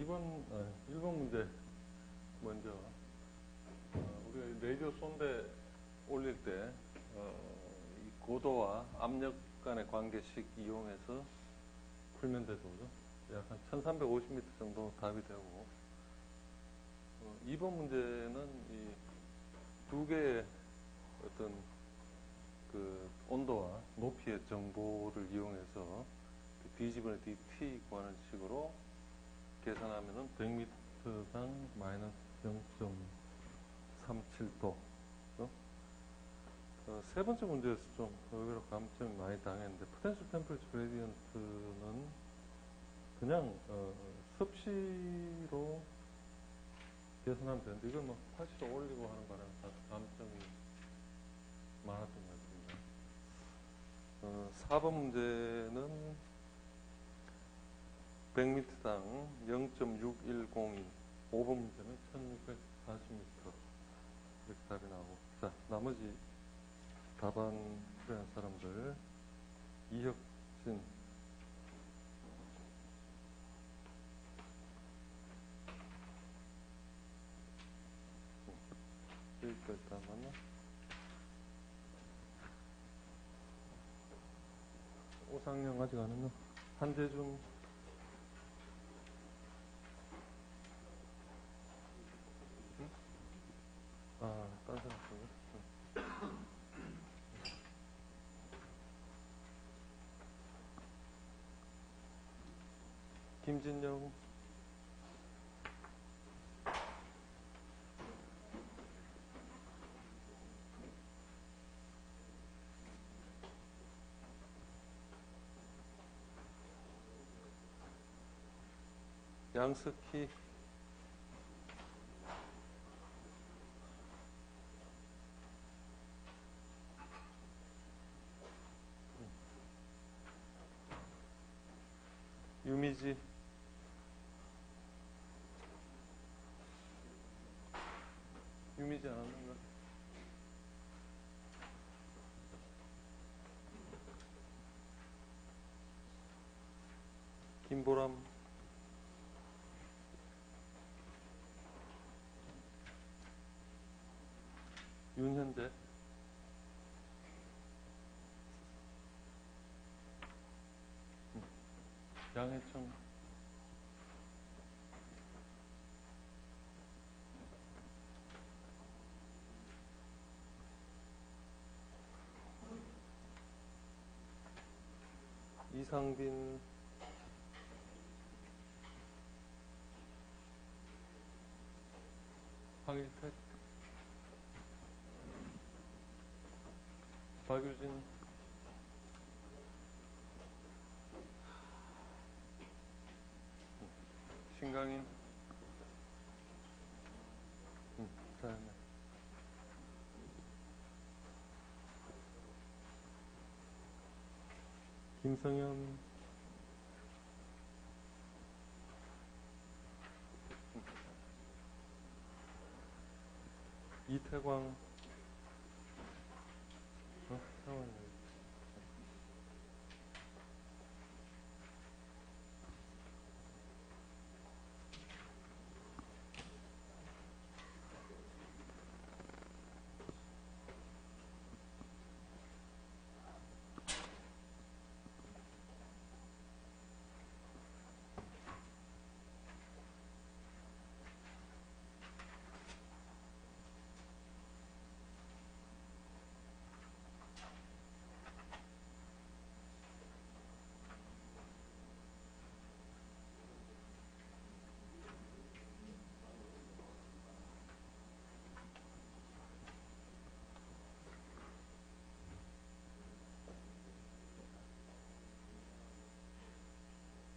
1번 문제 먼저 우리가 라디오 손대 올릴 때 이 고도와 압력 간의 관계식 이용해서 풀면 되죠, 그죠? 약 한 1350m 정도 답이 되고 2번 문제는 이 두 개의 어떤 그 온도와 높이의 정보를 이용해서 dg분의 dt 구하는 식으로 계산하면은 100m당 마이너스 0.37도. 세 번째 문제에서 좀 의외로 감점이 많이 당했는데, potential temperature gradient는 그냥 섭씨로 계산하면 되는데, 이걸 뭐 80도 올리고 하는 바람에 감점이 많았던 것 같습니다. 4번 문제는 100m당 0.6102, 5번 문제는 1640m 이렇게 답이 나오고, 자, 나머지 답안 수리한 사람들. 이혁진, 여기까지 다 맞나? 오상영 아직 안 했나? 한재중, 다른 사람 거요? 김진영, 양석희, 유미지, 유미지 안 왔는가? 김보람, 윤현재, 양해청, 이상빈, 황일택, 박유진, 신강인, 다음에 김성현, 이태광, 태광이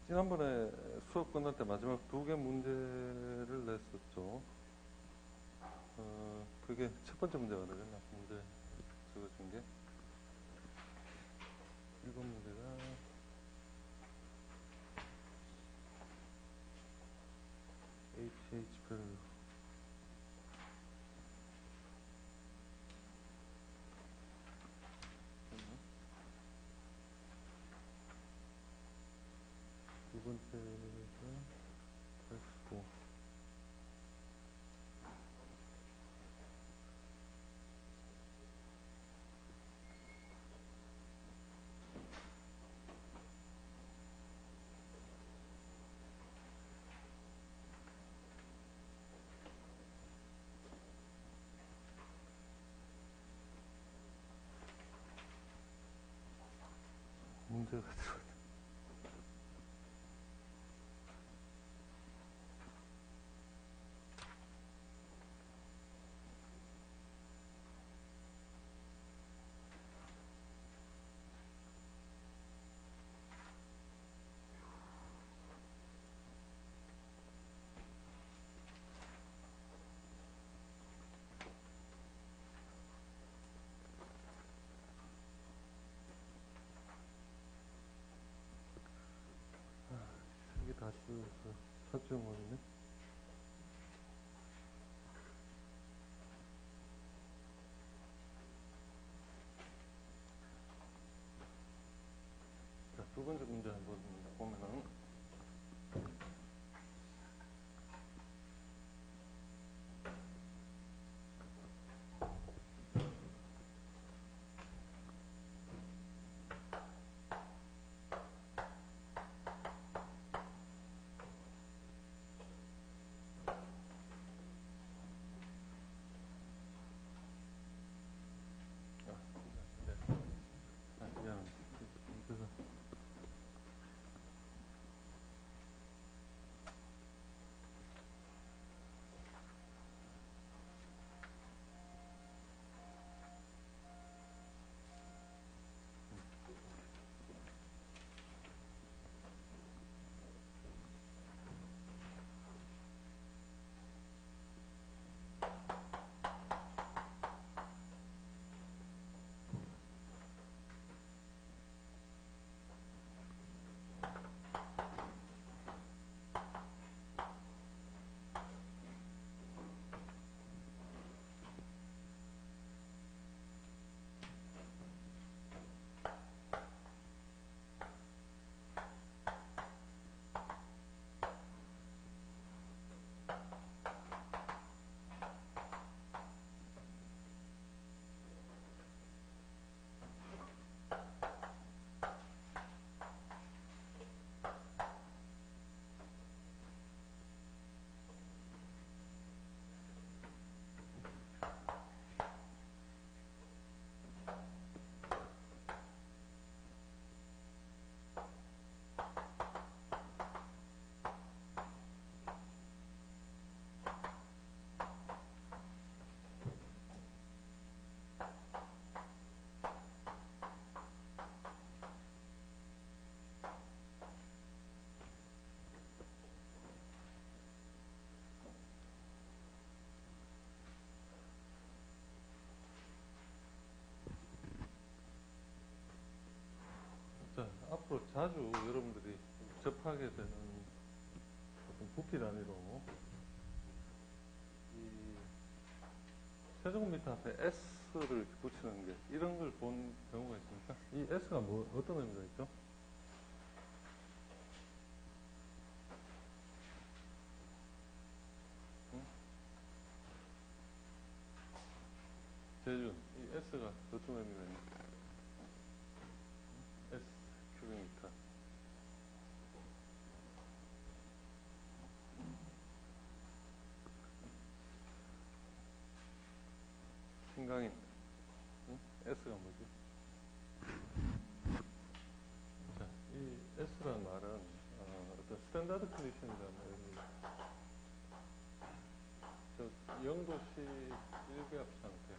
지난번에 수업 끝날 때 마지막 두 개 문제를 냈었죠. 그게 첫 번째 문제가 되겠나? 문제 적어준 게. 1번 문제가 HH 별 2번째가 들어가. 이게 다 쓰여서 사주용어이네. 자, 두 번째 문제 한번 보면은, 미안합니다. 그래서 자, 앞으로 자주 여러분들이 접하게 되는 어떤 부피 단위로 이 세제곱미터 앞에 S를 이렇게 붙이는 게 이런 걸 본 경우가 있습니까? 이 S가 뭐 어떤 의미가 있죠? 응? 재준, 이 S가 어떤 의미가 있나? S 큐빅미터. 신강인. 응? S가 뭐지? 자, 이 S라는 말은 어떤 스탠다드 컨디션이라는 의미. 영도시 일배합 상태.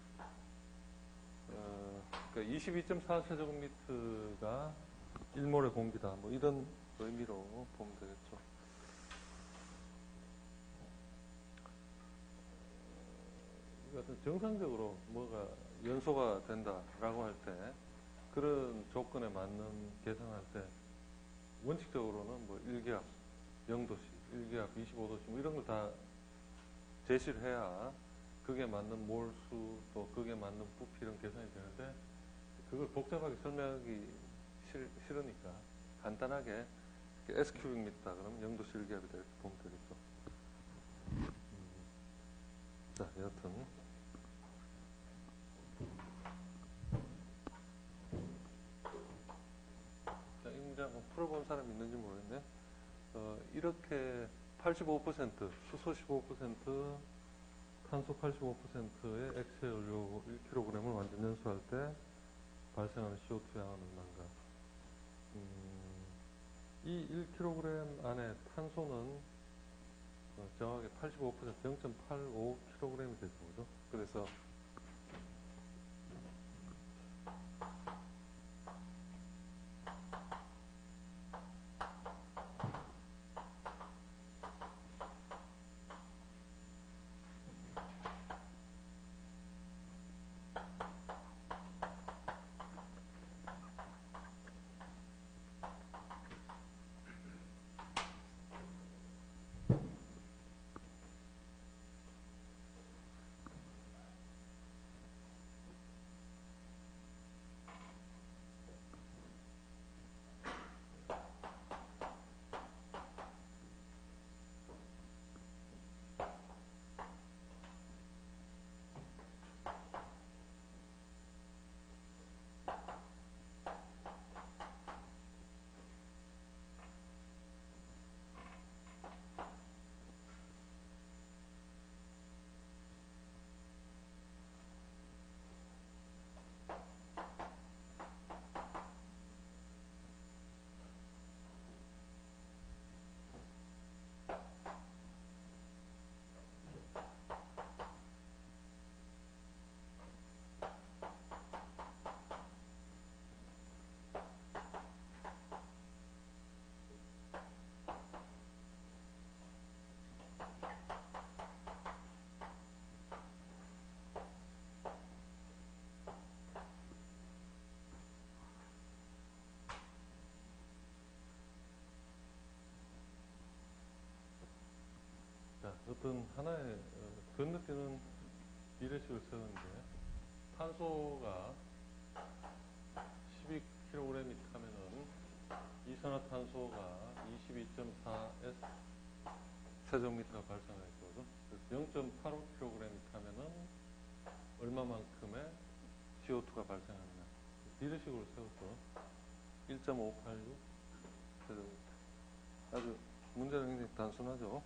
그러니까 22.4세제곱미터가 1몰의 공기다. 뭐 이런 의미로 보면 되겠죠. 어떤 정상적으로 뭐가 연소가 된다라고 할 때 그런 조건에 맞는 계산할 때 원칙적으로는 뭐 1기압 0도씨, 1기압 25도씨 뭐 이런 걸 다 제시를 해야 그게 맞는 몰수 또 그게 맞는 부피 이런 계산이 되는데 그걸 복잡하게 설명하기 싫으니까 간단하게 S 큐빅미터 그러면 0도씨 1기압이다 이렇게 보면 되겠죠. 자, 여하튼 자, 이 문제 한번 풀어본 사람이 있는지 모르겠네. 이렇게 85% 수소 15% 탄소 85%의 액체 연료 1kg을 완전 연소할 때 발생하는 CO2 양은 얼마인가? 이 1kg 안에 탄소는 정확하게 85% 0.85kg이 되죠. 그죠? 그래서 자, 어떤 하나의 건너뛰는 비례식을 세우는데 탄소가 12kg이 타면은 이산화탄소가 22.4S 세제곱미터가 발생하겠죠. 그래서 0.85kg이 타면은 얼마만큼의 CO2가 발생하느냐. 비례식으로 세웠죠. 1.586 세제곱미터. 아주 문제는 굉장히 단순하죠.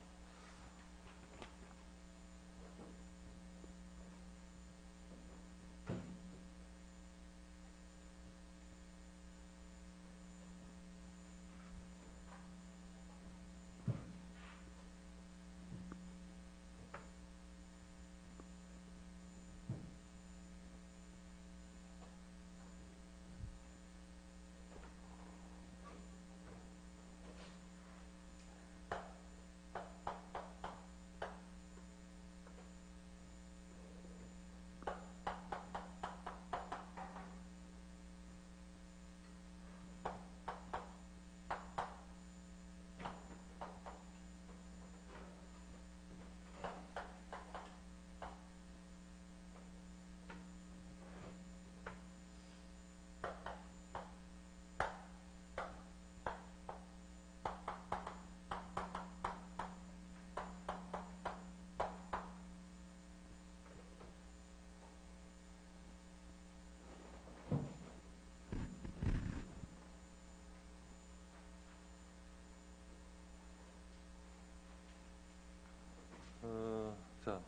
자,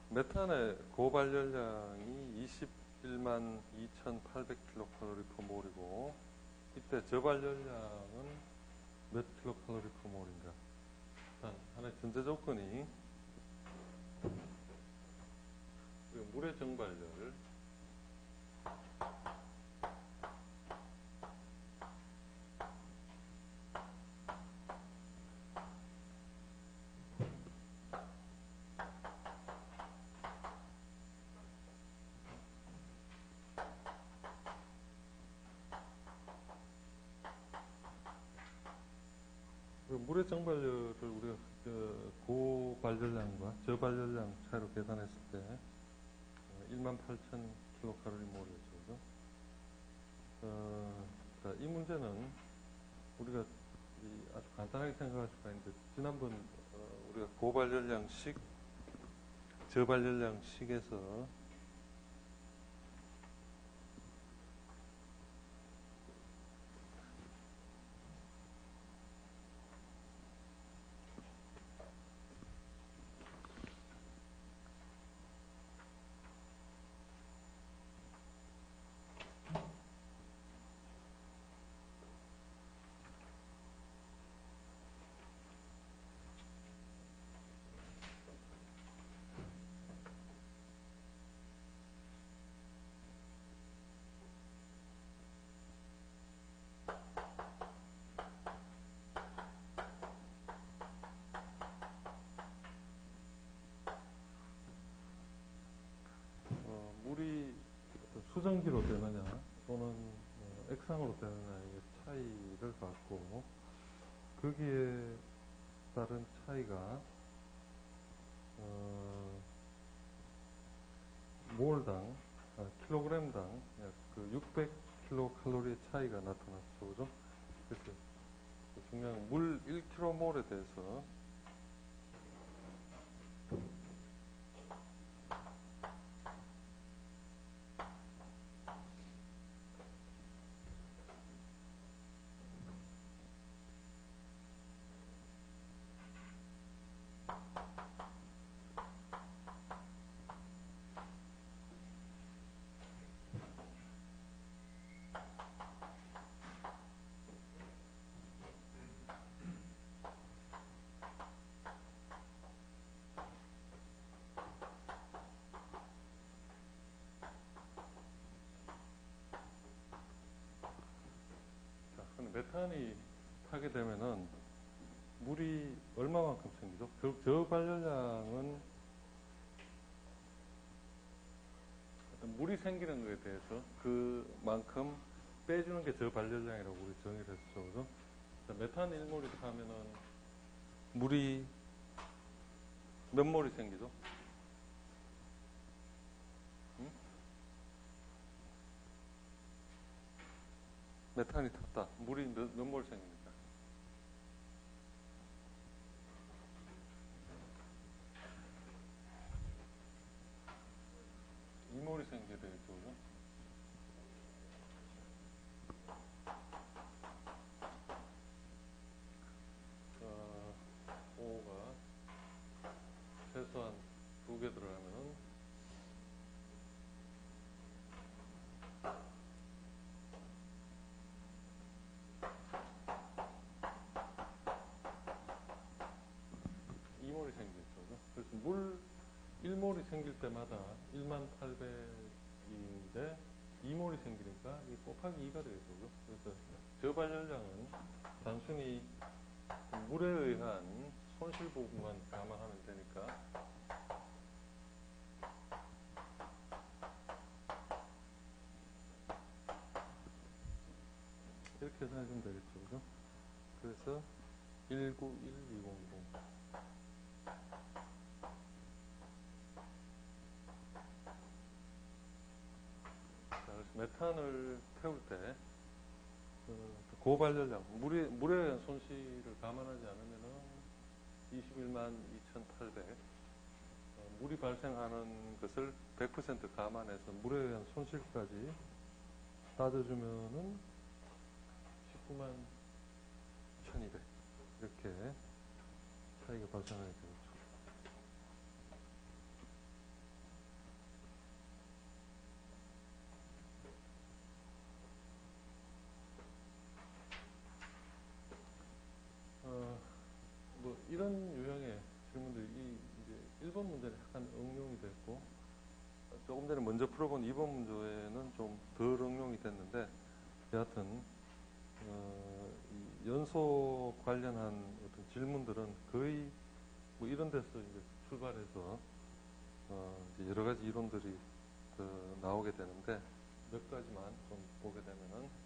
메탄의 고발열량이 21만 2,800kcal/몰이고 이때 저발열량은 몇 kcal/몰인가? 일단 하나의 전제 조건이 물의 정발열 물의 정발열을 우리가 고발열량과 저발열량 차이로 계산했을 때 18,000kcal/몰이었죠. 자, 이 문제는 우리가 아주 간단하게 생각할 수가 있는데 지난번 우리가 고발열량식, 저발열량식에서 수증기로 되느냐 또는 액상으로 되느냐의 차이를 갖고 거기에 따른 차이가 몰당, 킬로그램당 약 그 600kcal의 차이가 나타났죠. 그죠? 그래서 중요한 물 1kmol에 대해서 메탄이 타게 되면은 물이 얼마만큼 생기죠? 저 발열량은 물이 생기는 것에 대해서 그만큼 빼주는 게 저 발열량이라고 우리 정의를 했죠. 그죠? 메탄 1몰이 타면은 물이 몇 몰이 생기죠? 응? 메탄이 탔다. 물이 몇 몰 생깁니까? 2몰이 생겨야 되겠죠. 그죠? O가 최소한 2개 들어가면은 이몰이 생기겠죠. 그죠? 그래서 물 1몰이 생길 때마다 18,800인데 2몰이 생기니까 이 곱하기 2가 되겠죠. 그죠? 그래서 저발열량은 단순히 물에 의한 손실 부분만 감안하면 되니까 이렇게 계산해주면 되겠죠. 그죠? 그래서 191200 그래서 메탄을 태울 때 고발열량, 물에 의한 손실을 감안하지 않으면은 21만 2,800 물이 발생하는 것을 100% 감안해서 물에 의한 손실까지 따져주면은 19만 1,200 이렇게 차이가 발생하게 되겠죠. 뭐 이런 유형의 질문들이 이제 1번 문제는 약간 응용이 됐고 조금 전에 먼저 풀어본 2번 문제에는 좀 덜 응용이 됐는데 여하튼 이 연소 관련한 어떤 질문들은 거의 뭐 이런 데서 이제 출발해서 이제 여러 가지 이론들이 나오게 되는데 몇 가지만 좀 보게 되면은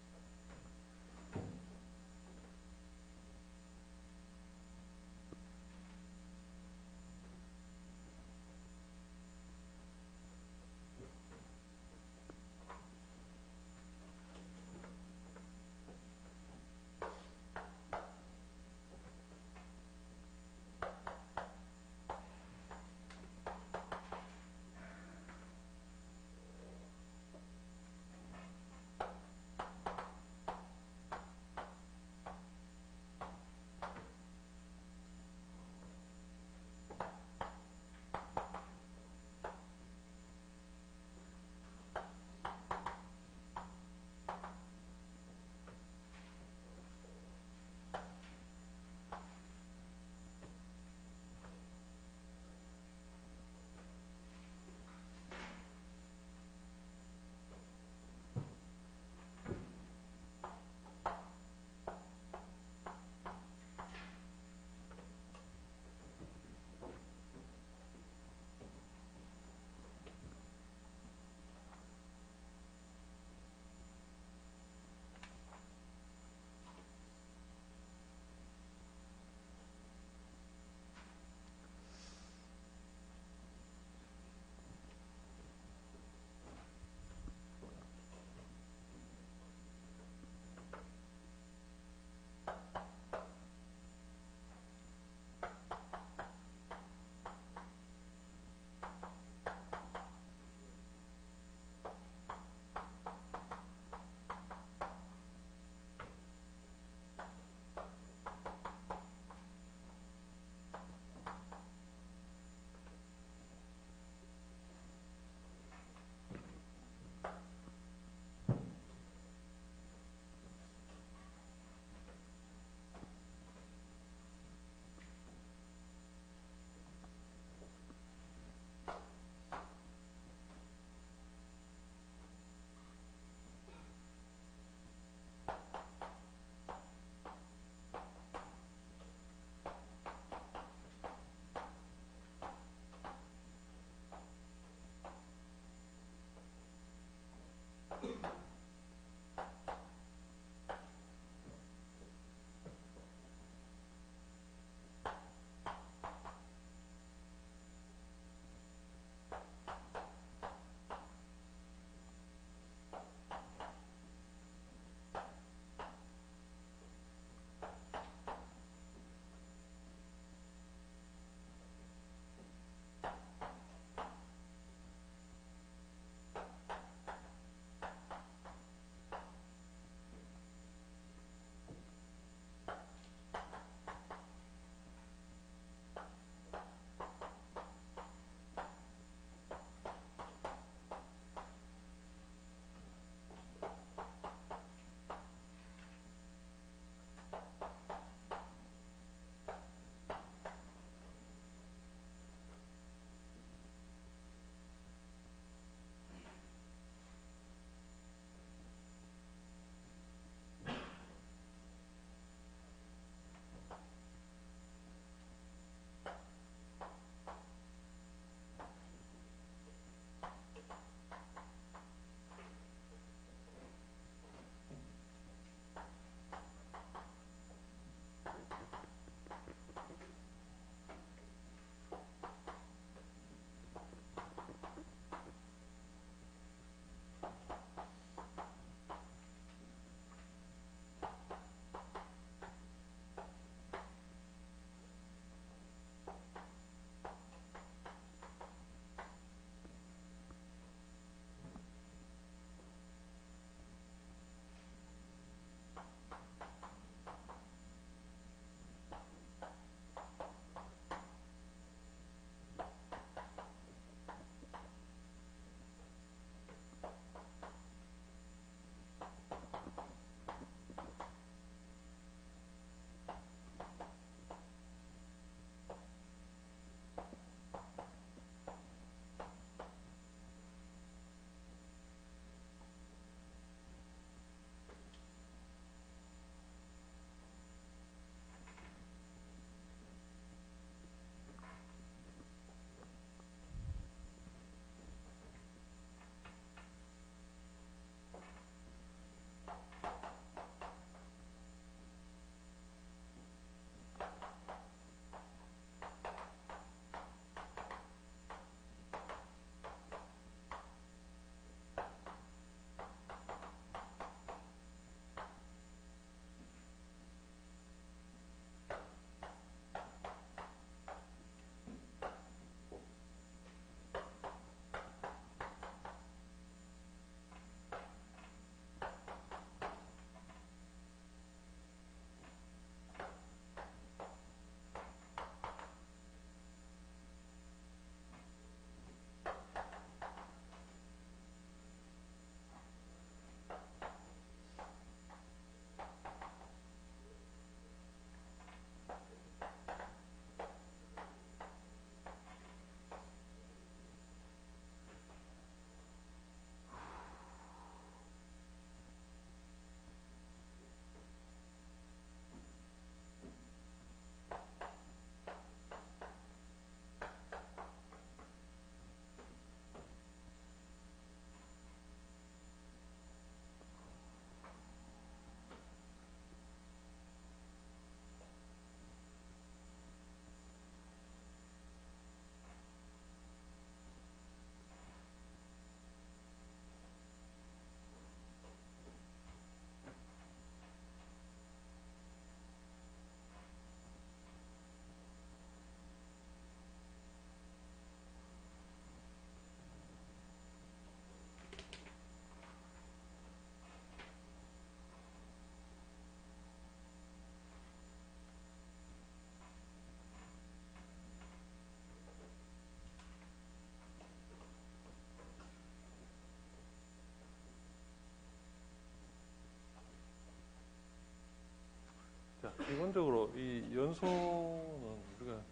연소는 우리가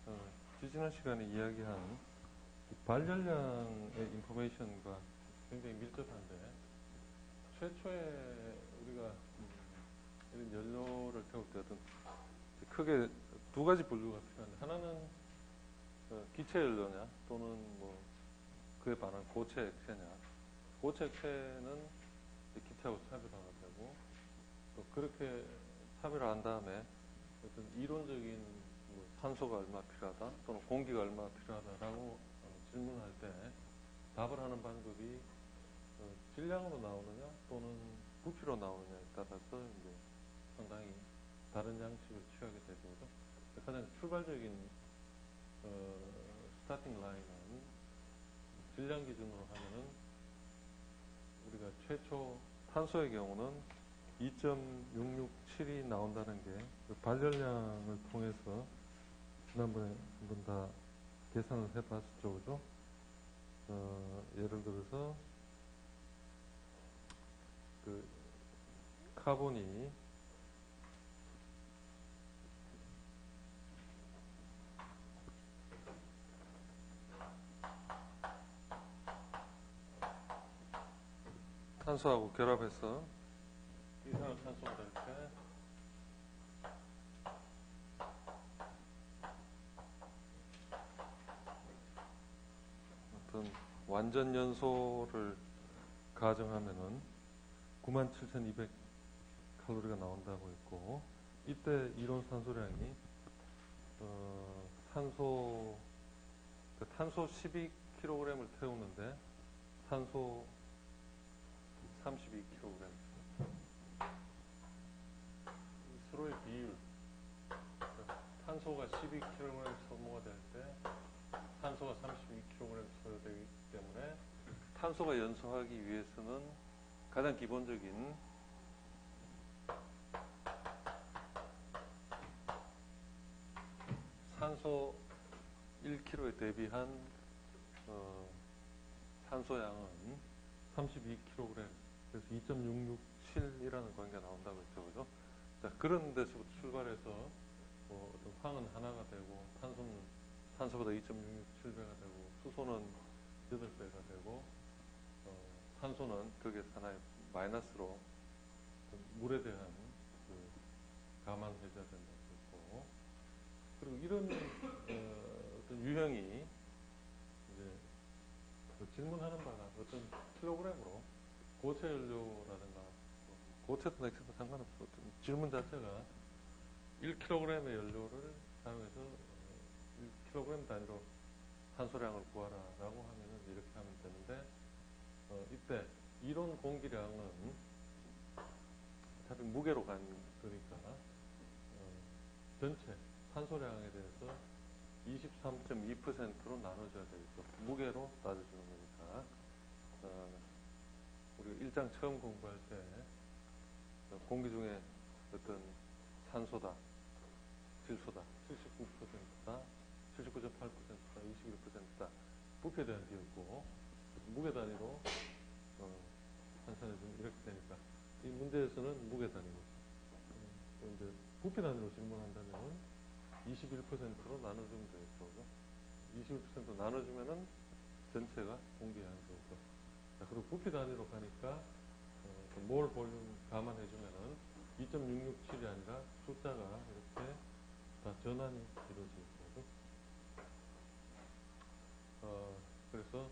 지지난 시간에 이야기한 이 발열량의 인포메이션과 굉장히 밀접한데, 최초에 우리가 이런 연료를 태울 때 어떤 크게 두 가지 분류가 필요한데, 하나는 기체 연료냐 또는 뭐 그에 반한 고체 액체냐. 고체 액체는 기체하고 차별화가 되고, 또 그렇게 차별화한 다음에 어떤 이론적인 뭐 산소가 얼마 필요하다 또는 공기가 얼마 필요하다라고 질문할 때 답을 하는 방법이 질량으로 나오느냐 또는 부피로 나오느냐에 따라서 이제 상당히 다른 양식을 취하게 되죠. 그죠? 가장 출발적인 스타팅 라인은 질량 기준으로 하면은 우리가 최초 탄소의 경우는 2.667이 나온다는 게 발열량을 통해서 지난번에 한번 다 계산을 해봤었죠, 그죠? 예를 들어서 그 카본이 탄소하고 결합해서 이산화탄소가 될 때 어떤 완전 연소를 가정하면은 97,200 칼로리가 나온다고 했고, 이때 이론 산소량이 탄소 12kg을 태우는데 산소 32kg, 서로의 비율, 탄소가 12kg 소모가 될 때 탄소가 32kg 소요되기 때문에 탄소가 연소하기 위해서는 가장 기본적인 산소 1kg에 대비한 산소량은 32kg, 그래서 2.667이라는 관계가 나온다고 했죠, 그죠? 자, 그런 데서부터 출발해서 어떤 황은 하나가 되고, 탄소보다 2.667배가 되고, 수소는 8배가 되고, 산소는 거기에서 하나의 마이너스로 물에 대한 가만 해제가 된다고 했고, 그리고 이런 어떤 유형이 이제 질문하는 바가 어떤 킬로그램으로 고체 연료라든가 고체도 액체도 상관없어. 어떤 질문 자체가 1kg의 연료를 사용해서 1kg 단위로 탄소량을 구하라라고 하면은 이렇게 하면 되는데, 이때 이론 공기량은 어차피 무게로 간 거니까 전체 탄소량에 대해서 23.2%로 나눠줘야 되겠죠. 무게로 따져주는 거니까. 우리가 1장 처음 공부할 때 공기 중에 어떤 산소다, 질소다, 79%다, 79.8%다, 21%다, 부피에 대한 비였고, 무게 단위로 환산해주면 이렇게 되니까, 이 문제에서는 무게 단위로, 이제 부피 단위로 질문한다면 21%로 나눠주면 되겠죠. 21% 나눠주면은 전체가 공기량이 되겠죠. 자, 그리고 부피 단위로 가니까 몰 볼륨 감안해주면은 2.667이 아니라 숫자가 이렇게 다 전환이 이루어지겠죠. 그래서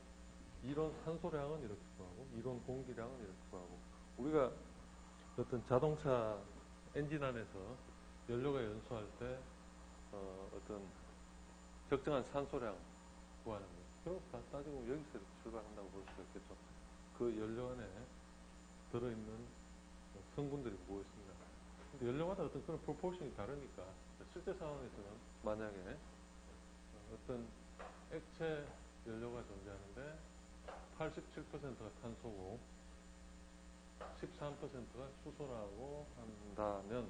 이론 산소량은 이렇게 구하고, 이론 공기량은 이렇게 구하고, 우리가 어떤 자동차 엔진 안에서 연료가 연소할 때 어떤 적정한 산소량 구하는 거예요. 그럼 다 따지고 여기서 이렇게 출발한다고 볼 수가 있겠죠. 그 연료 안에 들어있는 성분들이 무엇인가. 근데 연료마다 어떤 그런 프로포션이 다르니까, 실제 상황에서는 만약에 어떤 액체 연료가 존재하는데 87%가 탄소고 13%가 수소라고 한다면,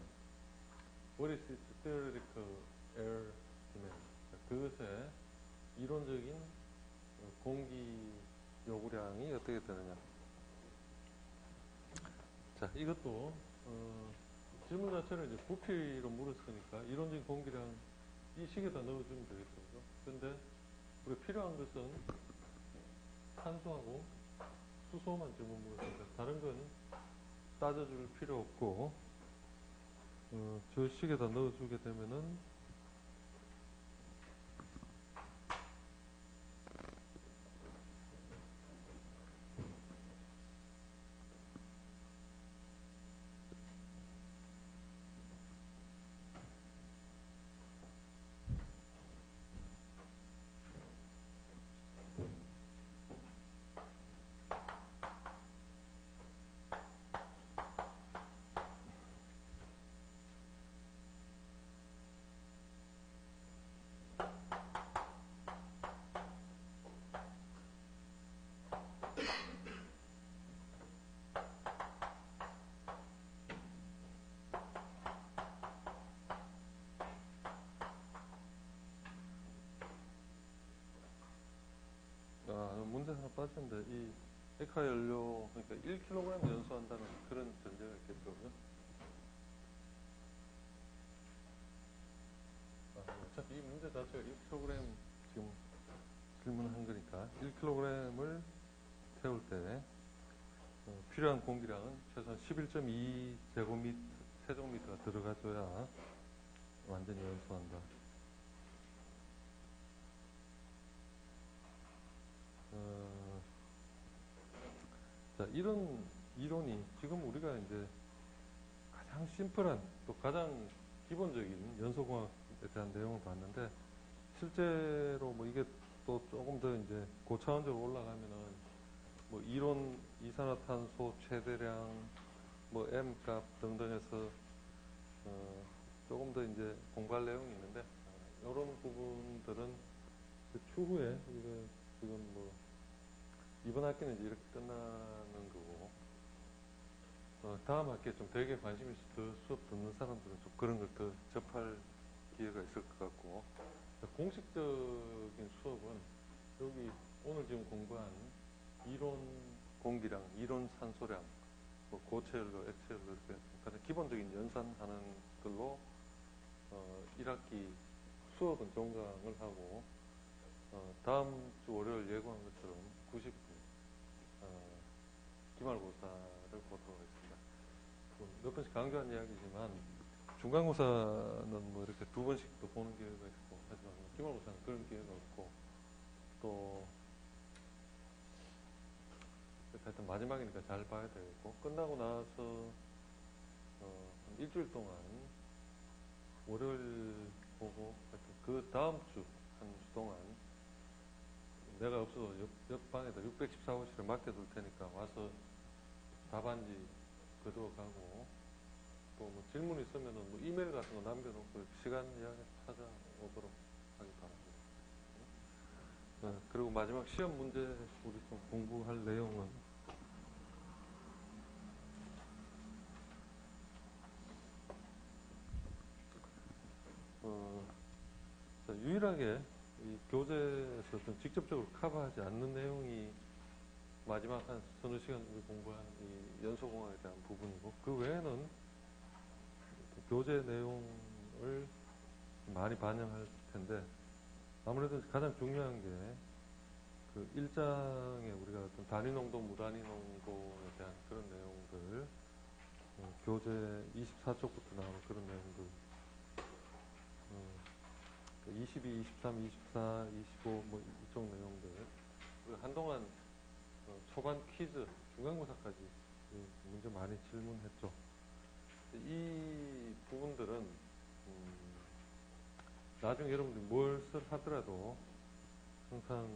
what is its theoretical air demand? 그것의 이론적인 공기 요구량이 어떻게 되느냐. 자, 이것도 질문 자체를 이제 부피로 물었으니까 이론적인 공기량 이 식에다 넣어주면 되겠죠. 그죠? 근데 우리가 필요한 것은 탄소하고 수소만 질문 물었으니까 다른 건 따져줄 필요 없고, 저 식에다 넣어주게 되면은 문제 하나 빠졌는데, 이 액화 연료, 그러니까 1kg 연소한다는 그런 전제가 있겠죠. 그죠? 어차피 이 문제 자체가 1kg 지금 질문한 거니까 1kg을 태울 때 필요한 공기량은 최소한 11.2 세제곱미터가 들어가줘야 완전히 연소한다. 자, 이런 이론이 지금 우리가 이제 가장 심플한 또 가장 기본적인 연소공학에 대한 내용을 봤는데, 실제로 뭐 이게 또 조금 더 이제 고차원적으로 올라가면은 뭐 이론 이산화탄소 최대량 뭐 M 값 등등 해서 조금 더 이제 공부할 내용이 있는데, 이런 부분들은 추후에 우리가 지금 뭐 이번 학기는 이제 이렇게 끝나는 거고, 다음 학기에 좀 되게 관심 있어 더 수업 듣는 사람들은 좀 그런 걸 더 접할 기회가 있을 것 같고, 공식적인 수업은 여기 오늘 지금 공부한 이론 공기량, 이론 산소량, 뭐 고체 연료, 액체 연료 이렇게 가장 기본적인 연산하는 걸로 1학기 수업은 종강을 하고, 다음 주 월요일 예고한 것처럼 90분 기말고사를 보도록 하겠습니다. 몇 번씩 강조한 이야기지만 중간고사는 뭐 이렇게 두 번씩도 보는 기회가 있고 하지만 기말고사는 그런 기회가 없고, 또 하여튼 마지막이니까 잘 봐야 되겠고, 끝나고 나서 한 일주일 동안 월요일 보고 하여튼 그 다음 주 한 주 동안 내가 없어도 옆 방에다 614호실을 맡겨둘 테니까 와서 답안지 거두어가고, 또 뭐 질문 있으면은 뭐 이메일 같은 거 남겨놓고 시간 이야기 찾아오도록 하기 바랍니다. 그리고 마지막 시험 문제 우리 좀 공부할 내용은 유일하게 이 교재에서 좀 직접적으로 커버하지 않는 내용이 마지막 한 서너 시간 우리 공부한 이 연소공학에 대한 부분이고, 그 외에는 교재 내용을 많이 반영할 텐데, 아무래도 가장 중요한 게 그 1장에 우리가 어떤 단위농도, 무단위농도에 대한 그런 내용들, 교재 24쪽부터 나오는 그런 내용들, 22, 23, 24, 25, 뭐 이쪽 내용들, 그리고 한동안 초반 퀴즈, 중간고사까지 문제 많이 질문했죠. 이 부분들은 나중에 여러분들이 뭘 하더라도 항상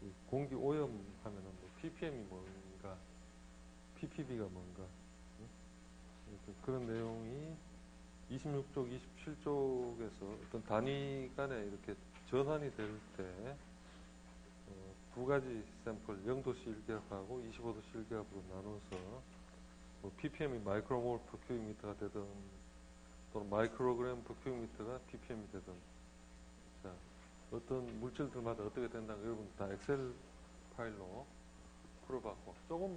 그 공기 오염 하면은 뭐 ppm이 뭔가, ppb가 뭔가, 그런 내용이 26쪽, 27쪽에서 어떤 단위 간에 이렇게 전환이 될 때 두 가지 샘플 0도씨 1기압하고 25도씨 1기압으로 나눠서 뭐 ppm이 마이크로몰 퍼 큐빅미터가 되든 또는 마이크로그램 퍼 큐빅미터가 ppm이 되든, 자, 어떤 물질들마다 어떻게 된다는 거 여러분 다 엑셀 파일로 풀어봤고, 조금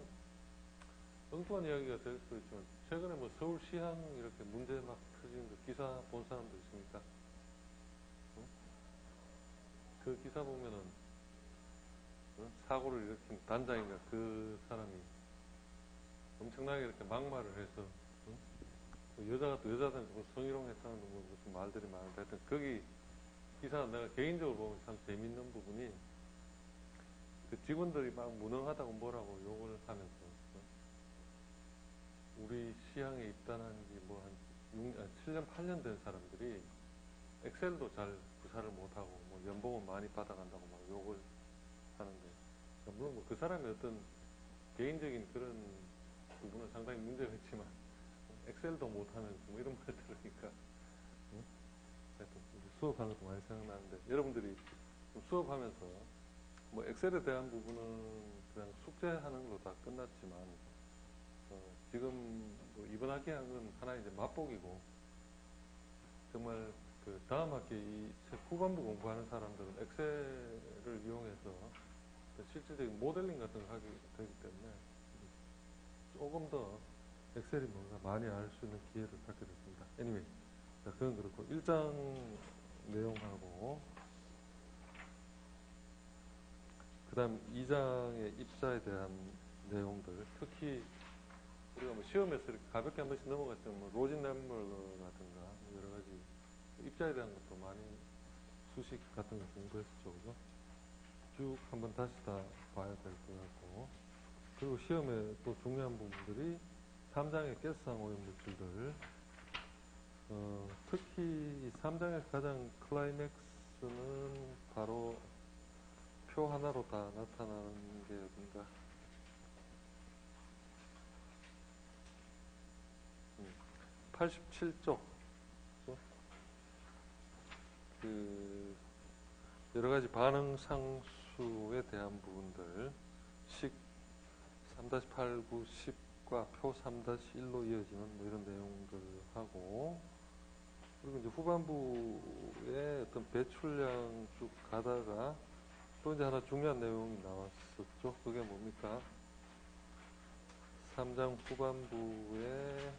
엉뚱한 이야기가 될 수도 있지만 최근에 뭐 서울시향 이렇게 문제 막 터지는 거 기사 본 사람도 있습니까? 응? 그 기사 보면은 사고를 일으킨 단장인가 그 사람이 엄청나게 이렇게 막말을 해서 그 여자가 또 여자들한테 뭐 성희롱 했다는 뭐 무슨 말들이 많은데 하여튼 거기 기사 내가 개인적으로 보면 참 재밌는 부분이 그 직원들이 막 무능하다고 뭐라고 욕을 하면서 우리 시향에 입단한 지 뭐 한 7년, 8년 된 사람들이 엑셀도 잘 구사를 못하고 뭐 연봉은 많이 받아간다고 막 욕을 하는데 물론 뭐 그 사람의 어떤 개인적인 그런 부분은 상당히 문제가 있지만 엑셀도 못하면서 뭐 이런 말 들으니까 하여튼 수업하는 것도 많이 생각나는데 여러분들이 수업하면서 뭐 엑셀에 대한 부분은 그냥 숙제하는 걸로 다 끝났지만 지금 뭐 이번 학기 한 하나 이제 맛보기고 정말 그 다음 학기 이 후반부 공부하는 사람들은 엑셀을 이용해서 실질적인 모델링 같은 거 하게 되기 때문에 조금 더 엑셀이 뭔가 많이 알 수 있는 기회를 갖게 됐습니다. anyway, 자, 그건 그렇고 1장 내용하고 그 다음 2장의 입자에 대한 내용들 특히 우리가 뭐 시험에서 이렇게 가볍게 한 번씩 넘어갔지만 뭐 로진 램버라든가 여러 가지 입자에 대한 것도 많이 수식 같은 거 공부했었죠, 그죠? 쭉 한번 다시 다 봐야 될 것 같고 그리고 시험에 또 중요한 부분들이 3장의 가스상 오염물질들 특히 3장의 가장 클라이맥스는 바로 표 하나로 다 나타나는 게 어딘가 87쪽 그 여러 가지 반응 상수에 대한 부분들 식 3-8, 9, 10과 표 3-1로 이어지는 뭐 이런 내용들 하고 그리고 이제 후반부에 어떤 배출량 쭉 가다가 또 이제 하나 중요한 내용이 나왔었죠. 그게 뭡니까? 3장 후반부에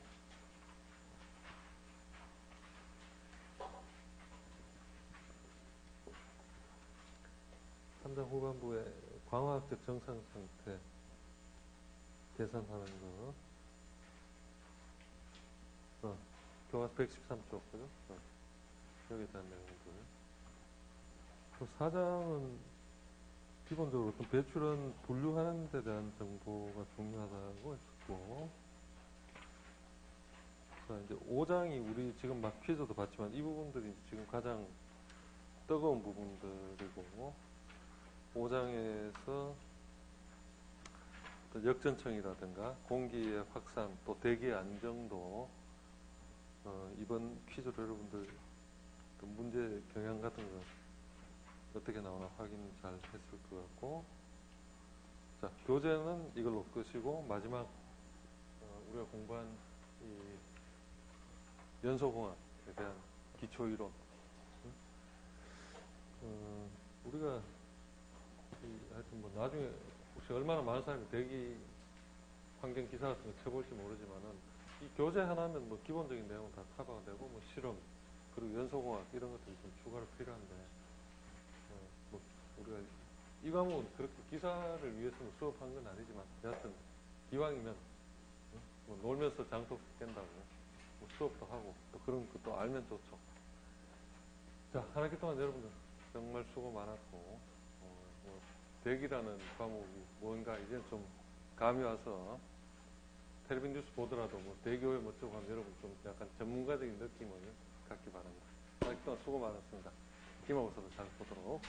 3장 후반부에 광화학적 정상 상태 계산하는 거. 교과서 113쪽, 그죠? 여기에 대한 내용들. 그 4장은 기본적으로 어떤 배출은 분류하는 데 대한 정보가 중요하다고 했었고, 자, 이제 5장이 우리 지금 막 퀴즈도 봤지만 이 부분들이 지금 가장 뜨거운 부분들이고, 5장에서 역전청이라든가 공기의 확산, 또 대기의 안정도, 이번 퀴즈로 여러분들 문제 경향 같은 거 어떻게 나오나 확인 잘 했을 것 같고, 자, 교재는 이걸로 끝이고, 마지막, 우리가 공부한 이 연소공학에 대한 기초이론. 우리가, 하여튼 뭐 나중에 혹시 얼마나 많은 사람이 대기 환경 기사 같은 거 쳐볼지 모르지만은, 이 교재 하나면 뭐 기본적인 내용 다 커버가 되고, 뭐 실험, 그리고 연소공학 이런 것들이 좀 추가로 필요한데, 뭐 우리가 이 과목은 그렇게 기사를 위해서 수업한 건 아니지만 여하튼 기왕이면 뭐 놀면서 장독시킨다고 뭐 수업도 하고 또 그런 것도 알면 좋죠. 자, 한 학기 동안 여러분들 정말 수고 많았고 뭐 대기라는 과목이 뭔가 이제 좀 감이 와서 텔레비전 뉴스 보더라도 뭐 대기오염 어쩌고 하면 여러분 좀 약간 전문가적인 느낌을 갖기 바랍니다. 한 학기 동안 수고 많았습니다. 기말고사도 잘 보도록.